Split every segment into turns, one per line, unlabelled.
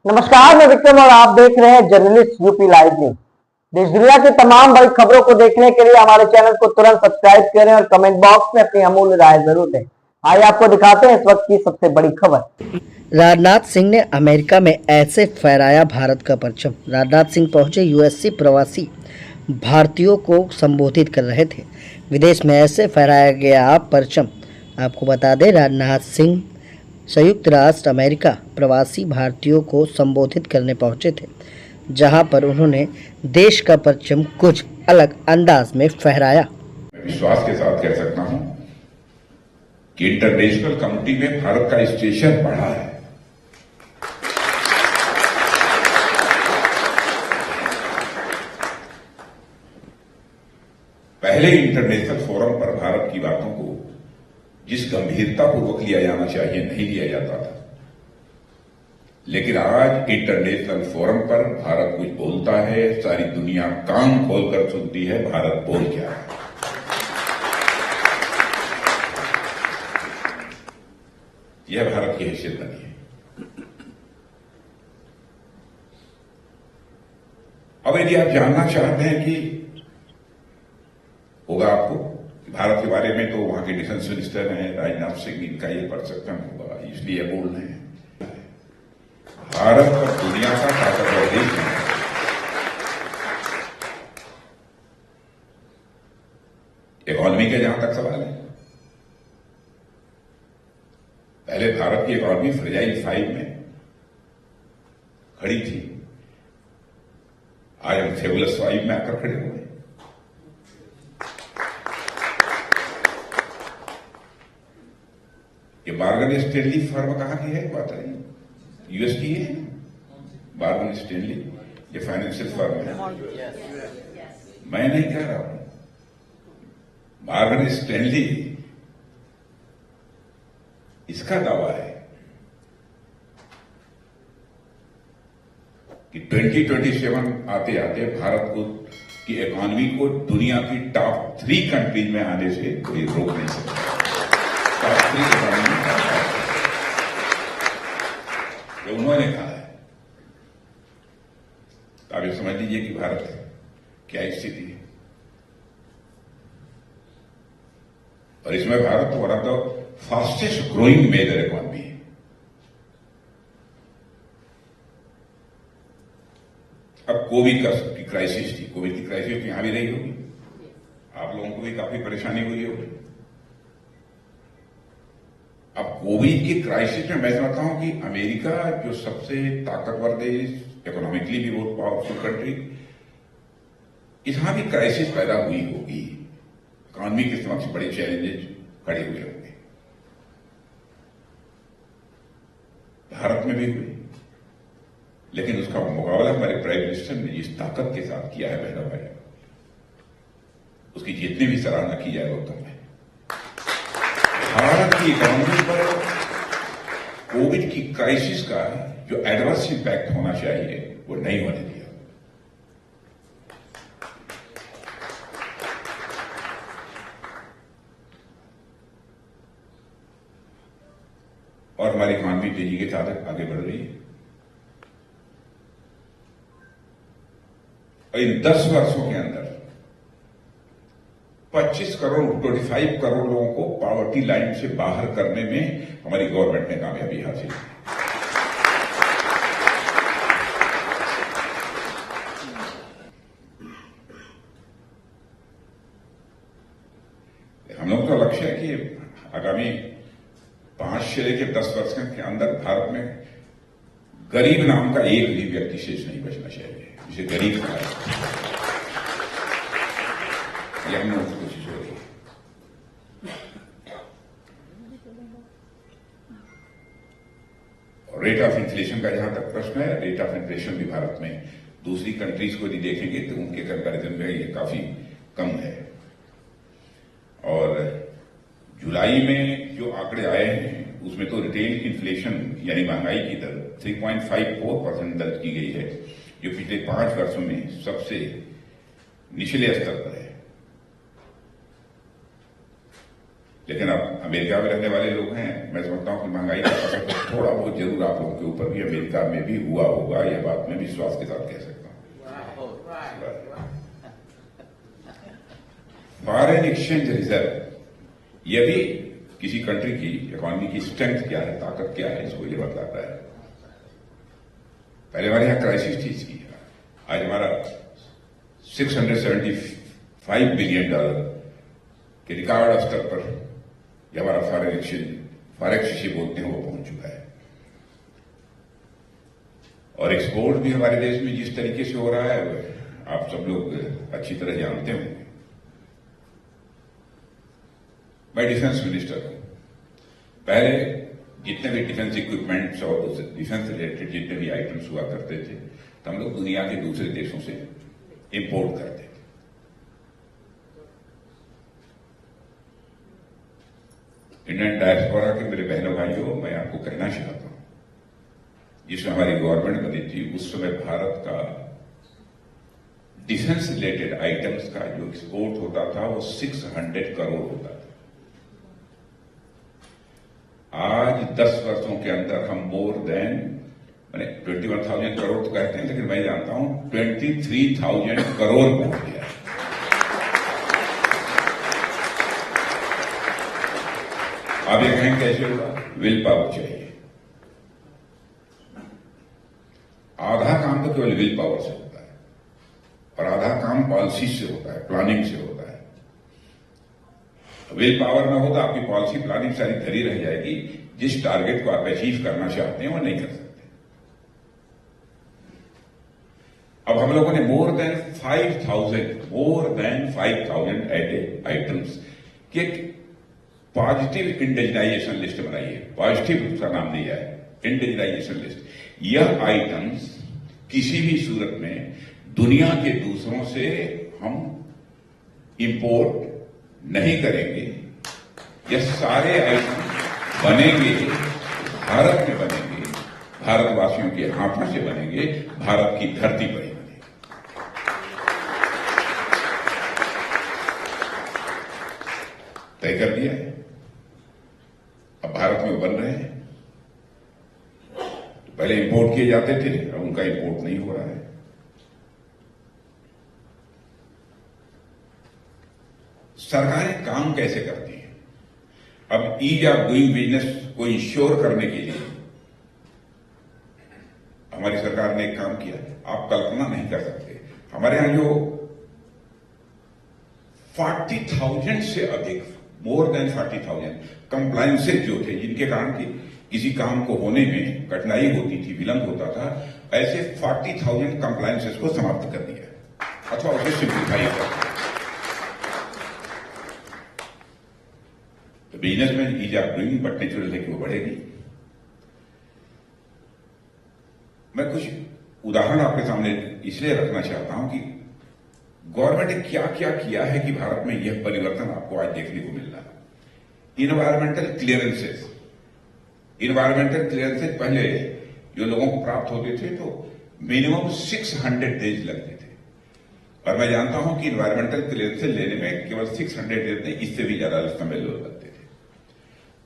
नमस्कार, मैं विक्रम और आप देख रहे हैं जर्नलिस्ट यूपी लाइव न्यूज। देश दुनिया की तमाम बड़ी खबरों को देखने के लिए हमारे चैनल को तुरंत सब्सक्राइब करें और कमेंट बॉक्स में अपनी अमूल्य राय जरूर दें। आइए आपको दिखाते हैं इस वक्त की सबसे बड़ी खबर।
राजनाथ सिंह ने अमेरिका में ऐसे फहराया भारत का परचम। राजनाथ सिंह पहुंचे यूएससी प्रवासी भारतीयों को संबोधित कर रहे थे। विदेश में ऐसे फहराया गया परचम। आपको बता दें, राजनाथ सिंह संयुक्त राष्ट्र अमेरिका प्रवासी भारतीयों को संबोधित करने पहुंचे थे, जहां पर उन्होंने देश का परचम कुछ अलग अंदाज में फहराया।
मैं विश्वास के साथ कह सकता हूं कि इंटरनेशनल कम्युनिटी में भारत का स्टेशन बढ़ा है। पहले इंटरनेशनल फोरम पर भारत की बातों को जिस गंभीरतापूर्वक लिया जाना चाहिए नहीं लिया जाता था, लेकिन आज इंटरनेशनल फोरम पर भारत कुछ बोलता है, सारी दुनिया कान खोलकर सुनती है भारत बोल क्या है। यह भारत की हैसियत बनी है। अब यदि आप जानना चाहते हैं कि होगा आपको भारत के बारे में, तो वहां के डिफेंस मिनिस्टर हैं राजनाथ सिंह, इनका ये परसेप्शन होगा, इसलिए बोल रहे हैं। भारत और दुनिया का ताकतवर देश है। इकॉनमी के जहां तक सवाल है, पहले भारत की इकॉनमी फ्रेजाइल 5 में खड़ी थी, आज हम फेबुलस 5 में आकर खड़े हुए। ये बार्गन स्टैनली फर्म कहां की है, बात है यूएस की है। बार्गन स्टैनली ये फाइनेंशियल फर्म है, मैं नहीं कह रहा हूं। बार्गन स्टैनली इसका दावा है कि 2027 आते आते भारत को की इकॉनमी को दुनिया की टॉप 3 कंट्रीज में आने से कोई रोक नहीं सकता। टॉप 3 इकॉनमी जो उन्होंने कहा है, तो आप ये समझ लीजिए कि भारत क्या स्थिति है। और इसमें Bharat one of the fastest growing major economy है। अब कोविड की क्राइसिस थी, कोविड की क्राइसिस यहां भी रही होगी, आप लोगों को भी काफी परेशानी हुई होगी। अब कोविड की क्राइसिस में मैं समझता हूं कि अमेरिका जो सबसे ताकतवर देश, इकोनॉमिकली भी बहुत पावरफुल कंट्री, यहां भी क्राइसिस पैदा हुई होगी, इकॉनमी के समक्ष बड़े चैलेंजेस खड़े हुए होंगे। भारत में भी हुई, लेकिन उसका मुकाबला हमारे प्राइम मिनिस्टर ने जिस ताकत के साथ किया है बहना भाई, उसकी जितनी भी सराहना की जाए वो कम है। भारत की इकोनॉमी पर कोविड की क्राइसिस का जो एडवर्स इंपैक्ट होना चाहिए वो नहीं होने दिया। और हमारी इकोनॉमी तेजी के साथ आगे बढ़ रही है। और इन 10 वर्षों के अंदर 25 करोड़ लोगों को पॉवर्टी लाइन से बाहर करने में हमारी गवर्नमेंट ने कामयाबी हासिल की। हम लोग का लक्ष्य है कि आगामी 5 से लेकर 10 वर्ष के अंदर भारत में गरीब नाम का एक भी व्यक्ति शेष नहीं बचना चाहिए, जिसे गरीब कहा है। यह हम लोगों की कोशिश हो रही है। और रेट ऑफ इन्फ्लेशन का जहां तक प्रश्न है, रेट ऑफ इन्फ्लेशन भी भारत में दूसरी कंट्रीज को यदि देखेंगे तो उनके कंपैरिजन में ये काफी कम है। और जुलाई में जो आंकड़े आए हैं उसमें तो रिटेल इन्फ्लेशन यानी महंगाई की दर 3.54% दर्ज की गई है, जो पिछले 5 वर्षों में सबसे निचले स्तर पर है। लेकिन अब अमेरिका में रहने वाले लोग हैं, मैं समझता हूं कि महंगाई का असर थोड़ा बहुत जरूर आप लोगों के ऊपर भी अमेरिका में भी हुआ होगा, यह बात मैं विश्वास के साथ कह सकता हूं। फॉरेन एक्सचेंज रिजर्व यदि किसी कंट्री की इकोनॉमी की स्ट्रेंथ क्या है, ताकत क्या है, इसको ये बतलाता है। पहले हमारे यहां क्राइसिस थी इसकी, आज हमारा $675 बिलियन के रिकॉर्ड स्तर पर यह हमारा फॉरेन एक्सचेंज, फॉरेक्स जिसे बोलते हैं, वो पहुंच चुका है। और एक्सपोर्ट भी हमारे देश में जिस तरीके से हो रहा है आप सब लोग अच्छी तरह जानते होंगे। मैं डिफेंस मिनिस्टर हूं। पहले जितने भी डिफेंस इक्विपमेंट्स और डिफेंस रिलेटेड जितने भी आइटम्स हुआ करते थे, तो हम लोग दुनिया के दूसरे देशों से इंपोर्ट करते थे। इंडियन डायस्पोरा के मेरे बहनों भाइयों, मैं आपको कहना चाहता हूं, जिसमें हमारी गवर्नमेंट बनी थी, उस समय भारत का डिफेंस रिलेटेड आइटम्स का जो एक्सपोर्ट होता था वो 600 करोड़ होता था। आज 10 वर्षों के अंदर हम मोर देन, मैंने 21,000 करोड़ तो कहते हैं, लेकिन मैं जानता हूं 23,000 करोड़ पहुंच गया है। आप ये कहें कैसे होगा? विल पावर चाहिए। आधा काम तो केवल विल पावर से होता है और आधा काम पॉलिसी से होता है, प्लानिंग से होता है। विल पावर ना हो तो आपकी पॉलिसी प्लानिंग सारी धरी रह जाएगी, जिस टारगेट को आप अचीव करना चाहते हैं वो नहीं कर सकते। अब हम लोगों ने मोर देन 5,000 आइटम्स के पॉजिटिव इंडिजिनाइजेशन लिस्ट बनाई है। पॉजिटिव उसका नाम दिया है, इंडिजिनाइजेशन लिस्ट। यह आइटम्स किसी भी सूरत में दुनिया के दूसरों से हम इंपोर्ट नहीं करेंगे। यह सारे आइटम बनेंगे, भारत में बनेंगे, भारतवासियों के हाथों से बनेंगे, भारत की धरती पर ही बनेंगे। तय कर दिया है, अब भारत में बन रहे हैं। तो पहले इंपोर्ट किए जाते थे, अब उनका इंपोर्ट नहीं हो रहा है। सरकारें काम कैसे करती हैं? अब ईज ऑफ डूइंग बिजनेस को इंश्योर करने के लिए हमारी सरकार ने एक काम किया, आप कल्पना नहीं कर सकते। हमारे यहां जो 40,000 से अधिक, मोर देन 40,000 कंप्लायंसेज जो थे, जिनके कारण कि किसी काम को होने में कठिनाई होती थी, विलंब होता था, ऐसे 40,000 कंप्लायंसेज को समाप्त कर दिया अथवा उसे सिंप्लीफाई कर दिया। तो बिजनेस में ease of doing but natural है कि वो बढ़ेगी। मैं कुछ उदाहरण आपके सामने इसलिए रखना चाहता हूं कि गवर्नमेंट ने क्या क्या किया है कि भारत में यह परिवर्तन आपको आज देखने को मिल रहा है। इन्वायरमेंटल क्लियरेंसेस, पहले जो लोगों को प्राप्त होते थे तो मिनिमम 600 डेज लगते थे, और मैं जानता हूं कि इन्वायरमेंटल क्लियरेंसेस लेने में केवल 600 डेज नहीं, इससे भी ज्यादा समय लगते थे।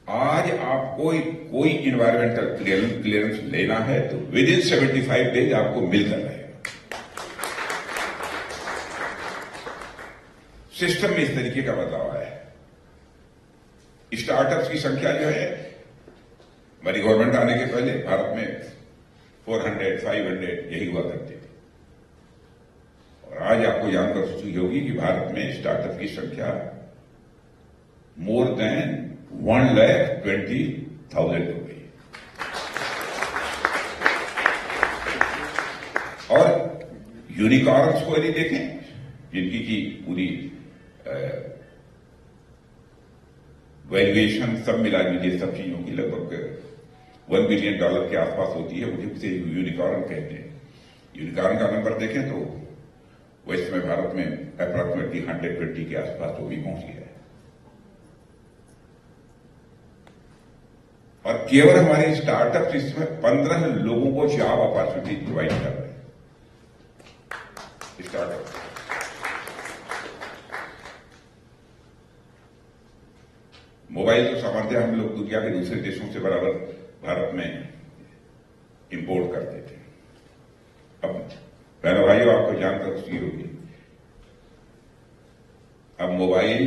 आज आपको कोई इन्वायरमेंटल क्लियरेंस लेना है तो विद इन 75 डेज आपको मिलकर रहेगा। सिस्टम में इस तरीके का बदलाव आया है। स्टार्टअप्स की संख्या जो है, हमारी गवर्नमेंट आने के पहले भारत में 400, 500 यही हुआ करती थी, और आज आपको जानकर खुशी होगी कि भारत में स्टार्टअप की संख्या मोर देन 1,20,000 हो गई। और यूनिकॉर्न्स को यदि देखें, जिनकी की पूरी वैल्यूएशन सब मिला लीजिए सब चीजों की लगभग $1 बिलियन के आसपास होती है, मुझे उसे यूनिकॉर्न कहते हैं। यूनिकॉर्न का नंबर देखें तो वो इस समय भारत में अप्रॉक्सिमेटली 120 के आसपास वो भी पहुंच गया है। और केवल हमारे स्टार्टअप इसमें 15 लोगों को जॉब अपॉर्चुनिटी प्रोवाइड कर रहे हैं। स्टार्टअप मोबाइल का सामर्थ्य हम लोग दुनिया के दूसरे देशों से बराबर भारत में इंपोर्ट करते थे। अब बहनों भाइयों, आपको जानकर खुशी होगी, अब मोबाइल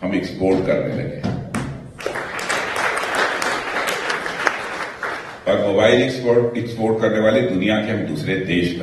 हम एक्सपोर्ट करने लगे हैं और मोबाइल एक्सपोर्ट करने वाले दुनिया के हम दूसरे देश